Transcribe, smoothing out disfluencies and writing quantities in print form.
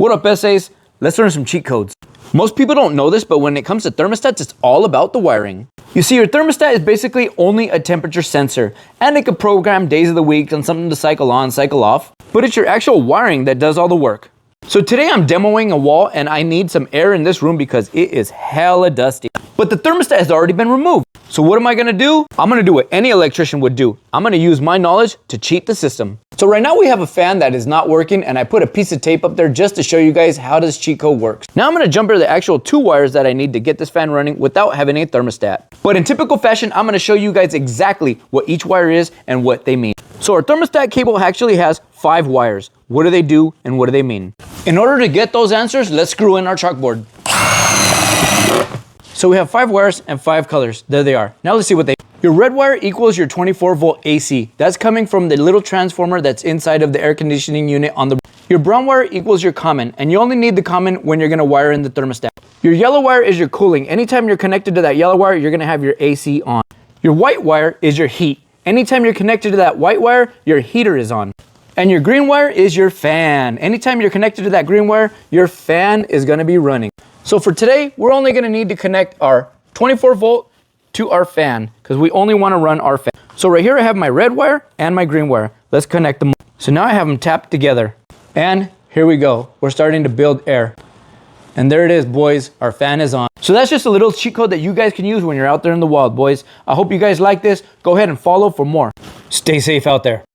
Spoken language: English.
What up, essays? Let's learn some cheat codes. Most people don't know this, but when it comes to thermostats, it's all about the wiring. You see, your thermostat is basically only a temperature sensor, and it can program days of the week and something to cycle on, cycle off, but it's your actual wiring that does all the work. So today I'm demoing a wall and I need some air in this room because it is hella dusty. But the thermostat has already been removed. So what am I gonna do? I'm gonna do what any electrician would do. I'm gonna use my knowledge to cheat the system. So right now we have a fan that is not working, and I put a piece of tape up there just to show you guys how this cheat code works. Now I'm gonna jump to the actual 2 wires that I need to get this fan running without having a thermostat. But in typical fashion, I'm gonna show you guys exactly what each wire is and what they mean. So our thermostat cable actually has 5 wires. What do they do and what do they mean? In order to get those answers, let's screw in our chalkboard. So we have 5 wires and 5 colors. There they are. Now let's see what they. Your red wire equals your 24-volt AC. That's coming from the little transformer that's inside of the air conditioning unit on the. Your brown wire equals your common, and you only need the common when you're gonna wire in the thermostat. Your yellow wire is your cooling. Anytime you're connected to that yellow wire, you're gonna have your AC on. Your white wire is your heat. Anytime you're connected to that white wire, your heater is on. And your green wire is your fan. Anytime you're connected to that green wire, your fan is gonna be running. So for today, we're only gonna need to connect our 24-volt to our fan because we only wanna run our fan. So right here I have my red wire and my green wire. Let's connect them. So now I have them tapped together. And here we go. We're starting to build air. And there it is, boys. Our fan is on. So that's just a little cheat code that you guys can use when you're out there in the wild, boys. I hope you guys like this. Go ahead and follow for more. Stay safe out there.